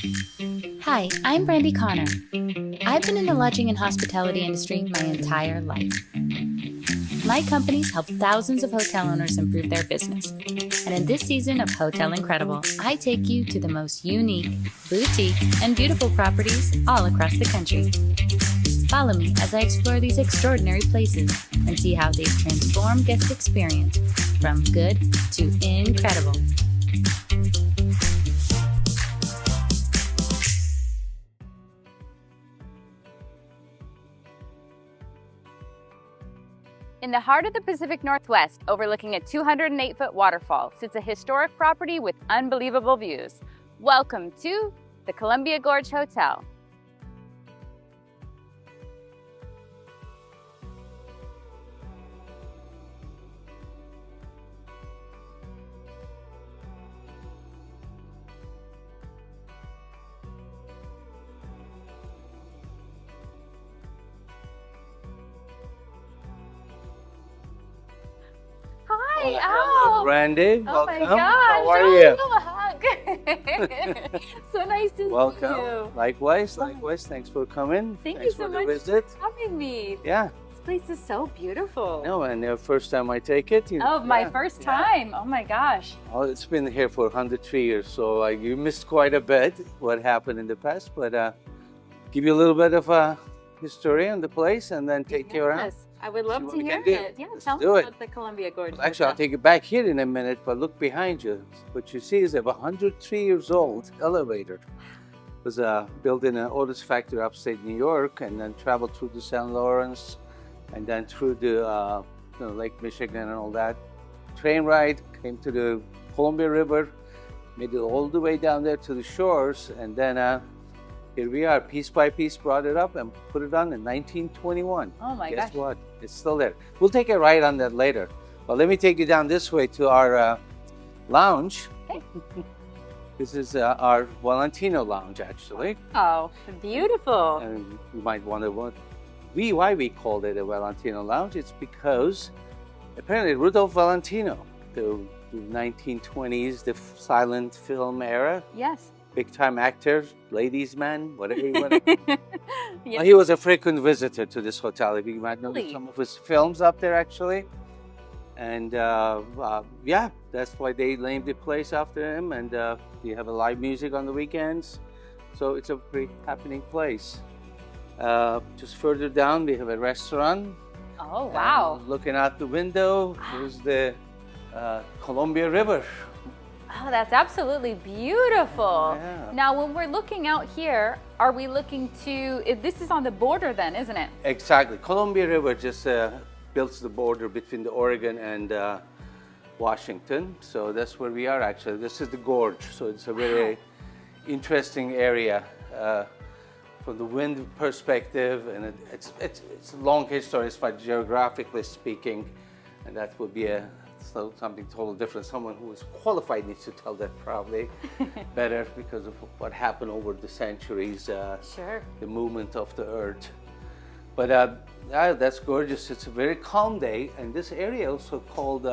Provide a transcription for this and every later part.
Hi, I'm Brandy Connor. I've been in the lodging and hospitality industry my entire life. My company's helped thousands of hotel owners improve their business. And in this season of Hotel Incredible, I take you to the most unique, boutique, and beautiful properties all across the country. Follow me as I explore these extraordinary places and see how they've transformed guest experience from good to incredible. In the heart of the Pacific Northwest, overlooking a 208-foot waterfall, sits a historic property with unbelievable views. Welcome to the Columbia Gorge Hotel. Hi, Hello, Brandy. Oh Welcome. my gosh. How are you? A hug. So nice to Welcome. see you. Likewise. Thanks for coming. Thank Thanks you so for much the visit. for having me. Yeah. This place is so beautiful. No, and the first time I take it. My first time. Oh my gosh. Well, it's been here for 103 years, so you missed quite a bit what happened in the past, but give you a little bit of a history on the place and then take you around. Yes, I would love See what to we hear can do. it. Yeah, Let's tell me do it. about the Columbia Gorge. Actually, I'll take you back here in a minute, but look behind you. What you see is a 103 years old elevator. It was built in an Otis factory upstate New York and then traveled through the St. Lawrence and then through the Lake Michigan and all that. Train ride, came to the Columbia River, made it all the way down there to the shores, and then here we are, piece by piece, brought it up and put it on in 1921. Oh my Guess gosh. what? It's still there. We'll take a ride on that later. Well, let me take you down this way to our lounge. Okay. This is our Valentino lounge, actually. Oh, beautiful. And you might wonder why we called it a Valentino lounge. It's because apparently Rudolph Valentino, the 1920s, the silent film era, Yes. big-time actor, ladies' man, whatever you want to Yes. Well, he was a frequent visitor to this hotel. If you might know Really? some of his films up there, actually. And yeah, that's why they named the place after him. And you have a live music on the weekends. So it's a pretty happening place. Just further down, we have a restaurant. Oh, wow. And looking out the window, there's the Columbia River. Oh, that's absolutely beautiful. Yeah. Now, when we're looking out here, are we looking to, this is on the border then, isn't it? Exactly. Columbia River just builds the border between the Oregon and Washington. So that's where we are actually. This is the Gorge. So it's a very interesting area from the wind perspective. And it's a long history as far as geographically speaking. And that would be something totally different. Someone who is qualified needs to tell that probably better because of what happened over the centuries, Sure. the movement of the earth. But that's gorgeous. It's a very calm day, and this area also called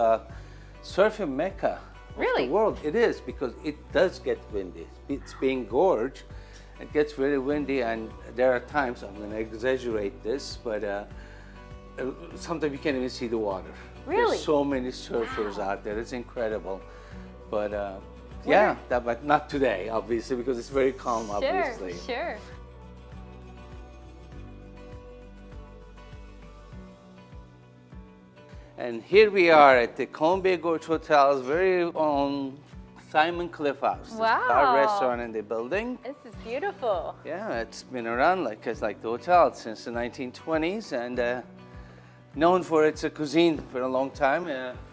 surfing Mecca of Really? the world. It is because it does get windy. It's being Gorge, it gets very windy, and there are times, I'm going to exaggerate this, but sometimes you can't even see the water. Really? There's so many surfers out there. It's incredible. But yeah, but not today, obviously, because it's very calm, obviously. Sure. And here we are at the Columbia Gorge Hotel's very own Simon Cliff House. This is our Wow. restaurant in the building. This is beautiful. Yeah, it's been around like the hotel since the 1920s and known for its cuisine for a long time.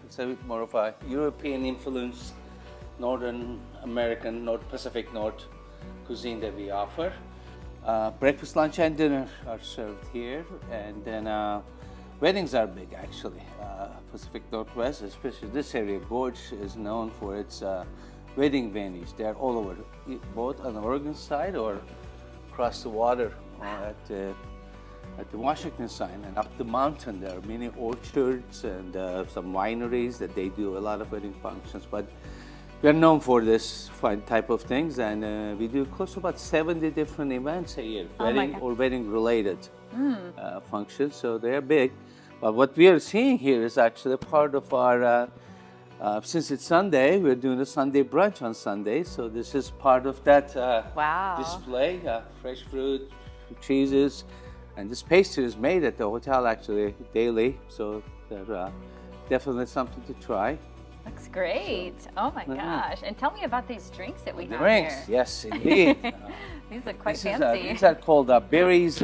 It's a bit more of a European influence, Northern American, North Pacific North cuisine that we offer. Breakfast, lunch, and dinner are served here, and then weddings are big actually. Pacific Northwest, especially this area, Gorge is known for its wedding venues. They're all over, both on the Oregon side or across the water at the Washington side. And up the mountain, there are many orchards and some wineries that they do a lot of wedding functions. But we're known for this fine type of things, and we do close to about 70 different events a year, wedding or wedding-related functions. So they're big. But what we are seeing here is actually part of our. Since it's Sunday, we're doing a Sunday brunch on Sunday. So this is part of that display, fresh fruit, cheeses, and this pastry is made at the hotel actually daily. So they're definitely something to try. Looks great. Oh my gosh. And tell me about these drinks that we have Drinks, here. yes, indeed. These look quite fancy. These are called berries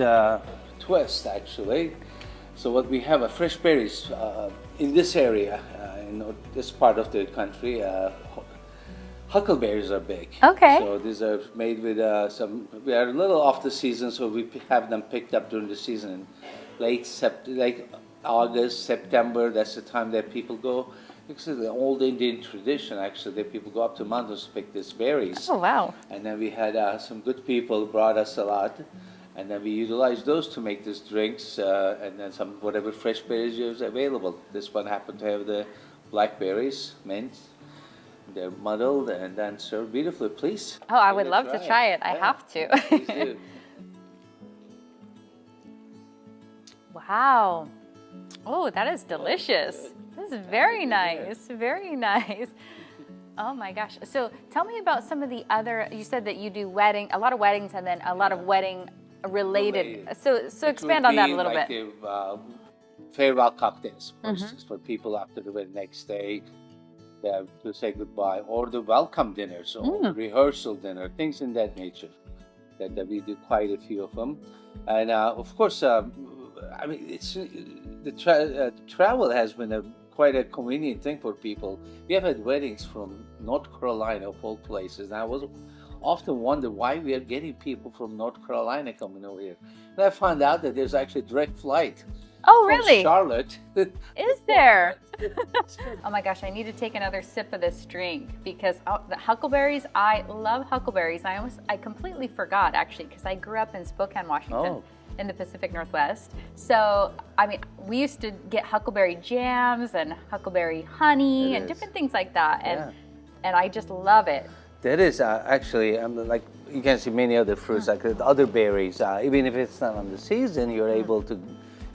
twist, actually. So what we have are fresh berries in this area, in this part of the country. Huckleberries are big. Okay. So these are made with we are a little off the season, so we have them picked up during the season. Late August, September, that's the time that people go. It's an old Indian tradition, actually, that people go up to mountains to pick these berries. Oh, wow. And then we had some good people brought us a lot. And then we utilized those to make these drinks, and then some whatever fresh berries is available. This one happened to have the blackberries, mint. They're muddled and then served beautifully. Please. Oh, I would love to try it. I have to. Please do. Wow. Oh, that is delicious. This is very nice. Very nice. Oh my gosh. So tell me about some of the other, you said that you do a lot of weddings and then a lot of wedding related. So expand on that a little bit. The, farewell cocktails, of course, just for people after the wedding next day to say goodbye, or the welcome dinners, or the rehearsal dinner, things in that nature. That we do quite a few of them, and of course, I mean, it's travel has been quite a convenient thing for people. We have had weddings from North Carolina, of all places, and I was often wonder why we are getting people from North Carolina coming over here. And I found out that there's actually a direct flight. Oh, really? Charlotte. Is there? Oh my gosh, I need to take another sip of this drink because the huckleberries, I love huckleberries. I completely forgot actually because I grew up in Spokane, Washington. In the Pacific Northwest. So, I mean, we used to get huckleberry jams and huckleberry honey and different things like that. And I just love it. That is actually, like you can see many other fruits, like the other berries. Even if it's not on the season, you're able to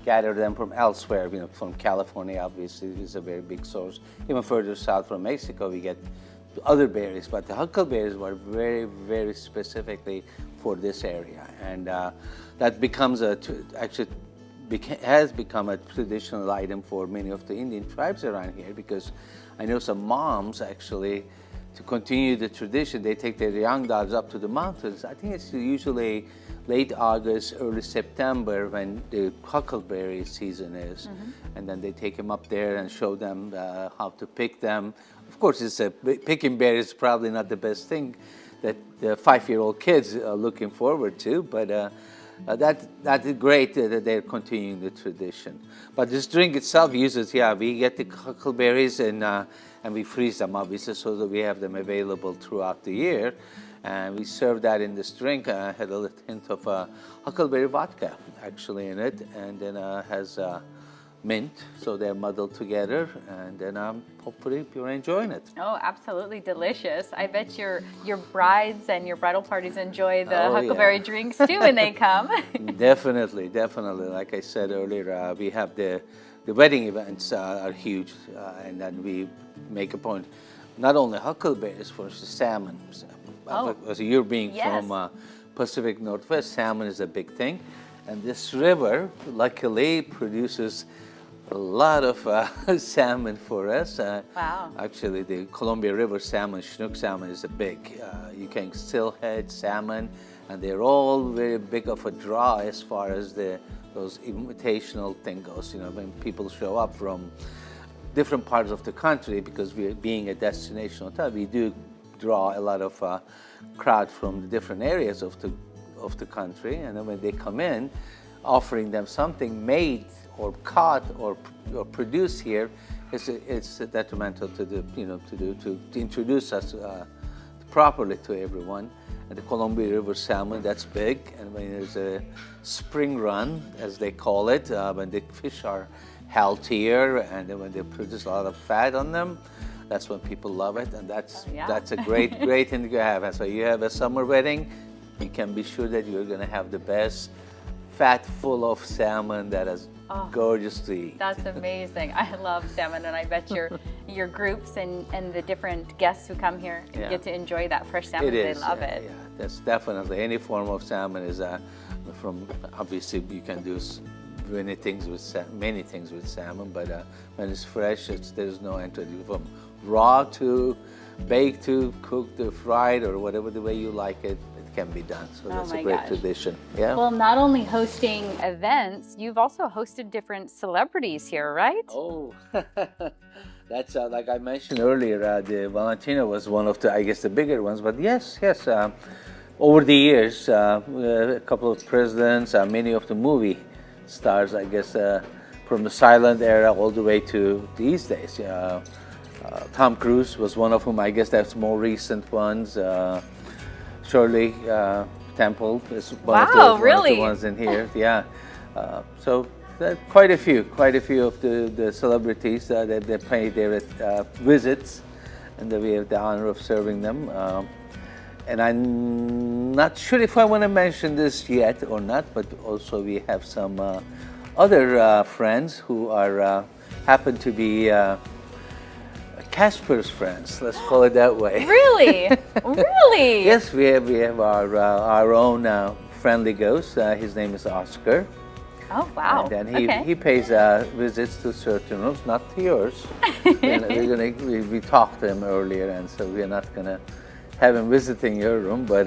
gather them from elsewhere. You know, from California, obviously, is a very big source. Even further south from Mexico, we get other berries. But the huckleberries were very, very specifically for this area, and that becomes has become a traditional item for many of the Indian tribes around here, because I know some moms actually, to continue the tradition, they take their young dogs up to the mountains. I think it's usually late August, early September when the huckleberry season is. And then they take them up there and show them how to pick them. Of course, picking berries is probably not the best thing that the 5-year-old kids are looking forward to, but that is great that they're continuing the tradition. But this drink itself uses, we get the huckleberries and we freeze them, obviously, so that we have them available throughout the year. And we serve that in this drink. Had a little hint of huckleberry vodka, actually, in it, and then has mint, so they're muddled together, and then hopefully you're enjoying it. Oh, absolutely delicious. I bet your brides and your bridal parties enjoy the huckleberry drinks too when they come. Definitely. Like I said earlier, we have the wedding events are huge, and then we make a point, not only huckleberries, for salmon. As you're being from Pacific Northwest, salmon is a big thing. And this river, luckily, produces a lot of salmon for us. Wow. Actually, the Columbia River salmon, Chinook salmon, is a big. You can steelhead salmon, and they're all very big of a draw as far as those invitational thing goes. You know, when people show up from different parts of the country, because we're being a destination hotel, we do draw a lot of crowd from the different areas of the country, and then when they come in, offering them something made or caught or produced here, it's detrimental to to introduce us properly to everyone. And the Columbia River salmon, that's big. And when there's a spring run, as they call it, when the fish are healthier and then when they produce a lot of fat on them, that's when people love it, and that's yeah. that's a great thing to have. And so you have a summer wedding, you can be sure that you're going to have the best fat full of salmon that is gorgeous to eat. That's amazing. I love salmon, and I bet your groups and the different guests who come here get to enjoy that fresh salmon. They love it. Yeah, that's definitely any form of salmon is from. Obviously, you can do many things with salmon, but when it's fresh, there's no end to it. From raw to baked to cooked to fried or whatever the way you like it, it can be done. So that's a great tradition. Yeah. Well, not only hosting events, you've also hosted different celebrities here, right? Oh, that's like I mentioned earlier. The Valentina was one of the bigger ones. But yes. Over the years, a couple of presidents, many of the movie stars, from the silent era all the way to these days. Tom Cruise was one of them. I guess that's more recent ones. Shirley Temple is one of the ones in here. Yeah. So quite a few of the celebrities that they pay their visits, and that we have the honor of serving them. And I'm not sure if I want to mention this yet or not, but also we have some other friends who are happen to be Casper's friends. Let's call it that way. Really? Really? Yes, we have our own friendly ghost. His name is Oscar. Oh wow! And then he pays visits to certain rooms, not to yours. We talked to him earlier, and so we're not gonna have him visiting your room. But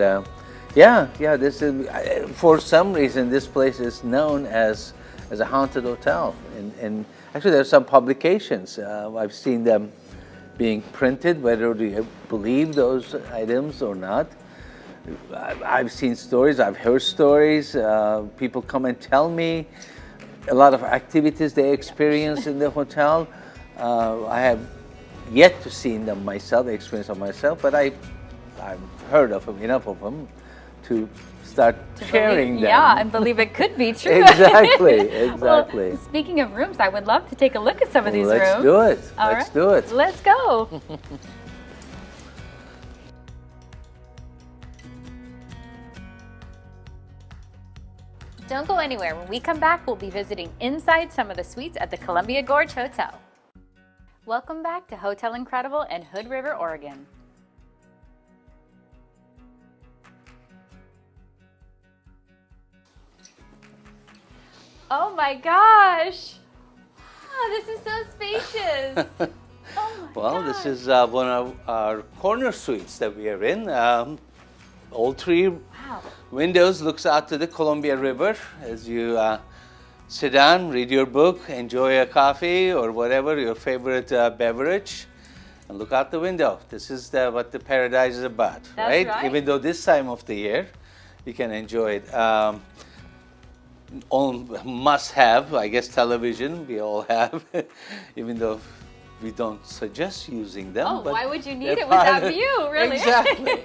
this is for some reason this place is known as a haunted hotel. And actually, there's some publications I've seen them being printed. Whether you believe those items or not, I've seen stories, I've heard stories. People come and tell me a lot of activities they experience in the hotel. I have yet to see them myself, experience them myself, but I've heard of them, enough of them to start sharing them. Yeah, and believe it could be true. Exactly. Well, speaking of rooms, I would love to take a look at some of these rooms. Let's do it. Let's do it. Let's go. Don't go anywhere. When we come back, we'll be visiting inside some of the suites at the Columbia Gorge Hotel. Welcome back to Hotel Incredible in Hood River, Oregon. Oh my gosh! Oh, this is so spacious. Well, this is one of our corner suites that we are in. All three windows looks out to the Columbia River as you sit down, read your book, enjoy a coffee or whatever, your favorite beverage, and look out the window. This is what the paradise is about, right? Even though this time of the year, you can enjoy it. All must have, I guess, television, we all have, even though we don't suggest using them. Oh, but why would you need it with that view, really?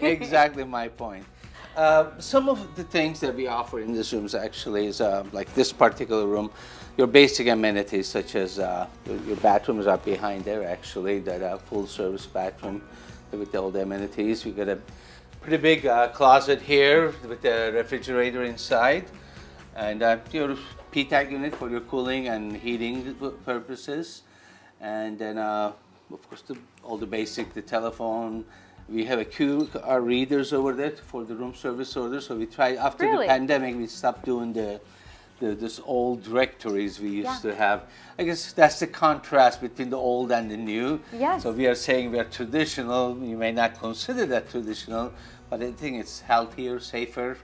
Exactly my point. Some of the things that we offer in these rooms actually is, like this particular room, your basic amenities such as your bathrooms are behind there actually, that full service bathroom with all the amenities. We got a pretty big closet here with a refrigerator inside. And your P-TAG unit for your cooling and heating purposes. And then, of course, all the basic, the telephone. We have a QR readers over there for the room service orders. So we tried, after the pandemic, we stopped doing this old directories we used to have. I guess that's the contrast between the old and the new. Yes. So we are saying we are traditional. You may not consider that traditional, but I think it's healthier, safer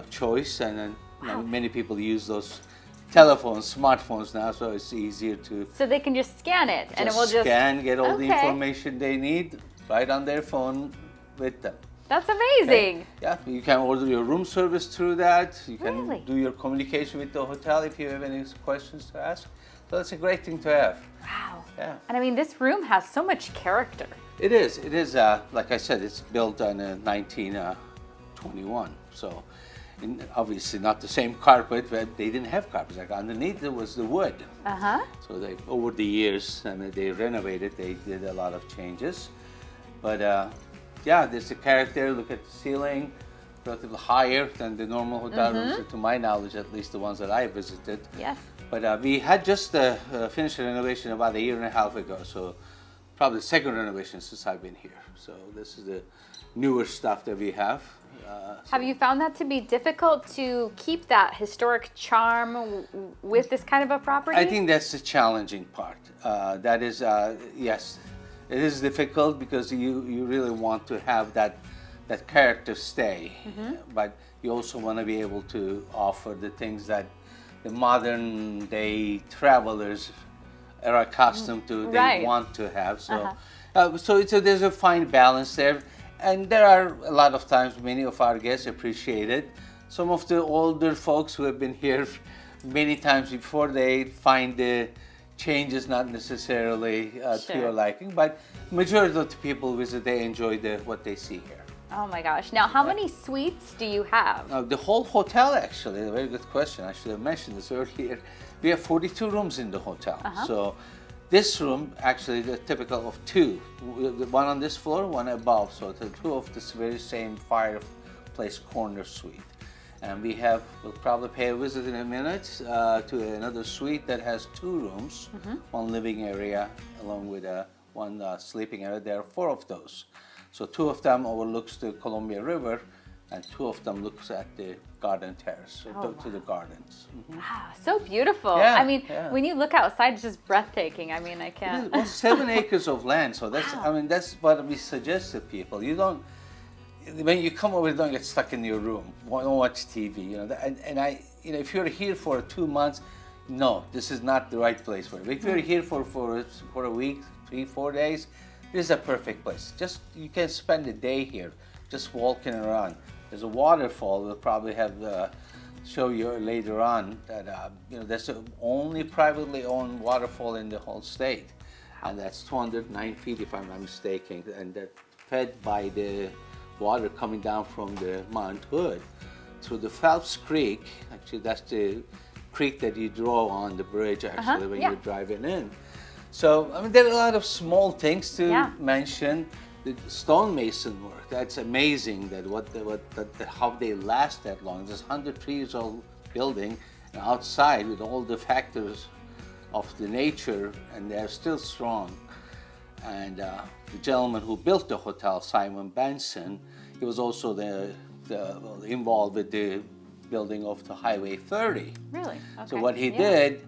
choice. And many people use those telephones, smartphones now, so it's easier to. So they can just scan it, and it will just scan, get all the information they need right on their phone with them. That's amazing. Okay? Yeah, you can order your room service through that. You can do your communication with the hotel if you have any questions to ask. So that's a great thing to have. Wow. Yeah. And I mean, this room has so much character. It is. Like I said, it's built on 1921. So. obviously not the same carpet, but they didn't have carpets. Like underneath there was the wood. So they, over the years, I mean, they renovated, they did a lot of changes. But yeah, there's a character. Look at the ceiling, relatively higher than the normal hotel rooms, to my knowledge, at least the ones that I visited. Yes. But we had just finished a renovation about 1.5 years ago, so probably the second renovation since I've been here. So this is the newer stuff that we have. Have you found that to be difficult to keep that historic charm with this kind of a property? I think that's the challenging part. That is, yes, it is difficult because you really want to have that character stay, but you also want to be able to offer the things that the modern day travelers are accustomed to, they want to have. So, there's a fine balance there. And there are a lot of times many of our guests appreciate it. Some of the older folks who have been here many times before, they find the changes not necessarily to your liking, but majority of the people visit, they enjoy what they see here. Oh my gosh. Now, how many suites do you have? The whole hotel, actually, a very good question. I should have mentioned this earlier. We have 42 rooms in the hotel. So this room actually is typical of two. One on this floor, one above. So the two of this very same fireplace corner suite. And we'll probably pay a visit in a minute to another suite that has 2 rooms, one living area along with one sleeping area. There are 4 of those. So 2 of them overlooks the Columbia River, and 2 of them looks at the garden terrace, to the gardens. Wow, so beautiful. Yeah, I mean, when you look outside, it's just breathtaking. I mean, I can't. Well, 7 acres of land, so that's, I mean, that's what we suggest to people. You don't, when you come over, you don't get stuck in your room, don't watch TV, you know. And if you're here for 2 months, no, this is not the right place for it. If you're here for a week, 3-4 days, this is a perfect place. You can spend a day here, just walking around. There's a waterfall. We'll probably have show you later on that that's the only privately owned waterfall in the whole state, and that's 209 feet, if I'm not mistaken, and that's fed by the water coming down from the Mount Hood through the Phelps Creek. Actually, that's the creek that you draw on the bridge actually when you're driving in. So, I mean, there are a lot of small things to mention. The stonemason work, that's amazing that how they last that long. This 103 years old building, and outside with all the factors of the nature, and they're still strong. And the gentleman who built the hotel, Simon Benson, he was also involved with the building of the Highway 30. Really? Okay. So what he did,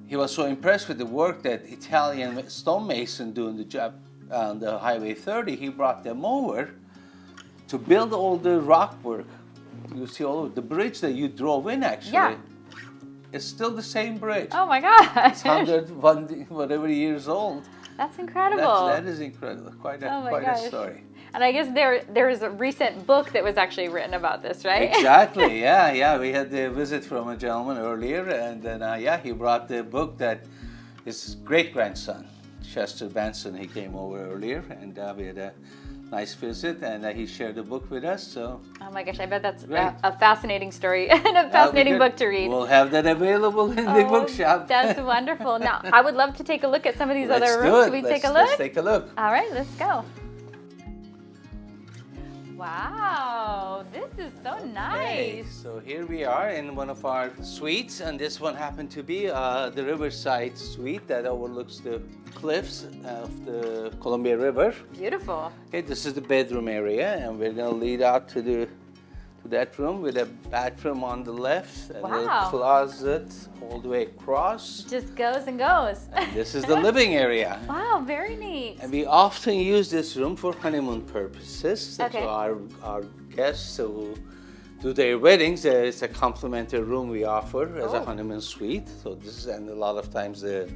he was so impressed with the work that Italian stonemason doing the job on the Highway 30, he brought them over to build all the rock work. You see all of the bridge that you drove in actually. It's still the same bridge. Oh my gosh. It's 101 whatever years old. That's incredible. That is incredible. Quite a story. And I guess there is a recent book that was actually written about this, right? Exactly, yeah. We had the visit from a gentleman earlier, and then, he brought the book that his great-grandson, Chester Benson, he came over earlier, and we had a nice visit, and he shared the book with us, so. Oh my gosh, I bet that's a fascinating story and a fascinating book to read. We'll have that available in the bookshop. That's wonderful. Now, I would love to take a look at some of these other rooms. Can we take a look? Let's take a look. All right, let's go. Wow, this is so nice. So here we are in one of our suites, and this one happened to be the Riverside suite that overlooks the cliffs of the Columbia River. Beautiful. Okay, this is the bedroom area, and we're going to lead out to that room with a bathroom on the left and a closet all the way across. Just goes and goes. And this is the living area. Wow, very neat. And we often use this room for honeymoon purposes. Okay. So our guests who do their weddings, it's a complimentary room we offer as a honeymoon suite. So this is, and a lot of times the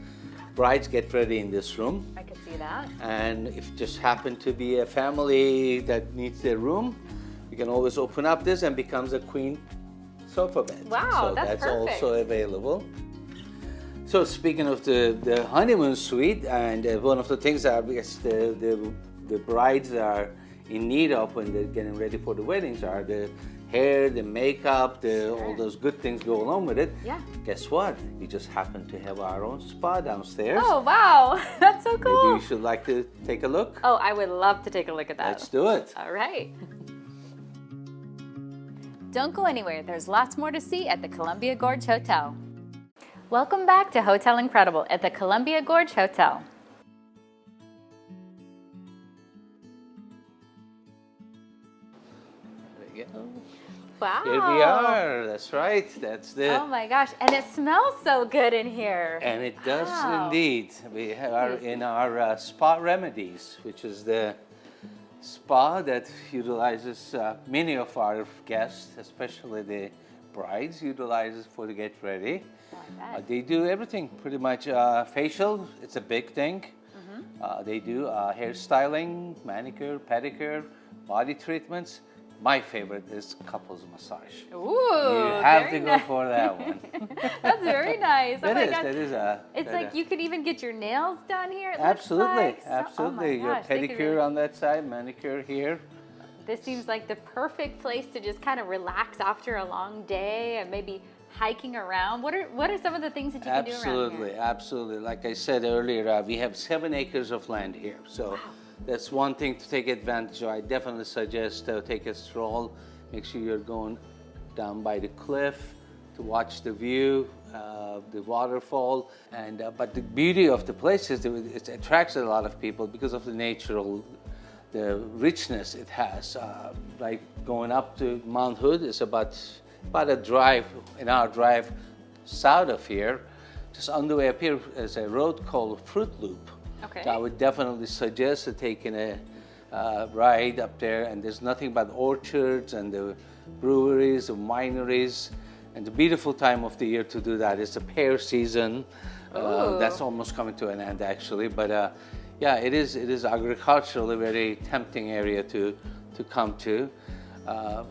brides get ready in this room. I could see that. And if just happen to be a family that needs their room, you can always open up this and becomes a queen sofa bed. Wow, so that's perfect. also available. So speaking of the honeymoon suite, and one of the things that I guess the brides are in need of when they're getting ready for the weddings are the hair, the makeup, all those good things go along with it. Yeah. Guess what? We just happen to have our own spa downstairs. Oh, wow. That's so cool. Maybe you should like to take a look. Oh, I would love to take a look at that. Let's do it. All right. Don't go anywhere. There's lots more to see at the Columbia Gorge Hotel. Welcome back to Hotel Incredible at the Columbia Gorge Hotel. There you go. Wow. Here we are. That's right. That's the. Oh my gosh. And it smells so good in here. And it does Wow. indeed. We are in our Spa Remedies, which is the spa that utilizes many of our guests, especially the brides, utilizes for to get ready. Oh, I bet. They do everything pretty much. Facial, it's a big thing. They do hairstyling, manicure, pedicure, body treatments. My favorite is couples massage. Ooh, You have very to go nice. for that one. That's very nice. Oh That my is, gosh. that is a. It's that, like you could even get your nails done here. It looks Absolutely, like. absolutely. Oh my Your gosh, they could pedicure really- on that side, manicure here. This seems like the perfect place to just kind of relax after a long day and maybe hiking around. What are some of the things that you can do around Absolutely, here? absolutely. Like I said earlier, we have 7 acres of land here. So that's one thing to take advantage of. I definitely suggest take a stroll. Make sure you're going down by the cliff to watch the view, the waterfall. And but the beauty of the place is that it attracts a lot of people because of the natural, the richness it has. Like going up to Mount Hood is about a drive, an hour drive south of here. Just on the way up here is a road called Fruit Loop. Okay. So I would definitely suggest taking a ride up there, and there's nothing but orchards and the breweries, the wineries, and the beautiful time of the year to do that is the pear season. Ooh. That's almost coming to an end actually, but yeah, it is agriculturally very tempting area to come to.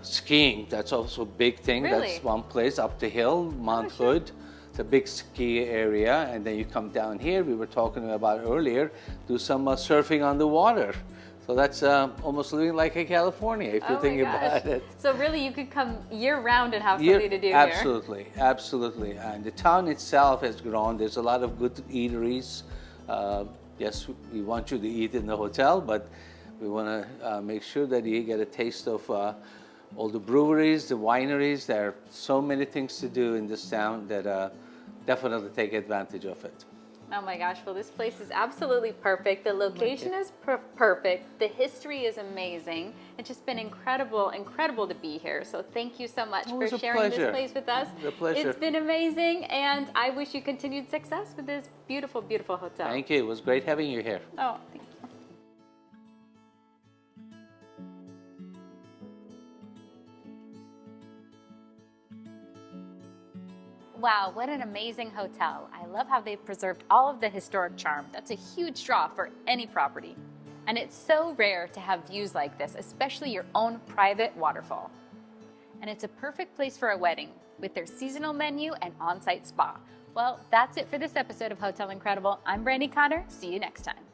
Skiing, that's also a big thing. Really? That's one place up the hill, Mount sure. Hood. It's a big ski area, and then you come down here. We were talking about earlier, do some surfing on the water. So that's almost living like a California if you Oh think my gosh. about it. So really you could come year round and have Yeah, something to do here. absolutely, absolutely. And the town itself has grown. There's a lot of good eateries. Yes, we want you to eat in the hotel, but we want to make sure that you get a taste of all the breweries, the wineries. There are so many things to do in this town that definitely take advantage of it. Oh my gosh, well this place is absolutely perfect. The location is perfect. The history is amazing. It's just been incredible to be here. So thank you so much It for was a sharing this pleasure. place with us. It was a pleasure. It's been amazing, and I wish you continued success with this beautiful, beautiful hotel. Thank you. It was great having you here. Oh, thank you. Wow, what an amazing hotel. I love how they've preserved all of the historic charm. That's a huge draw for any property. And it's so rare to have views like this, especially your own private waterfall. And it's a perfect place for a wedding with their seasonal menu and on-site spa. Well, that's it for this episode of Hotel Incredible. I'm Brandy Connor. See you next time.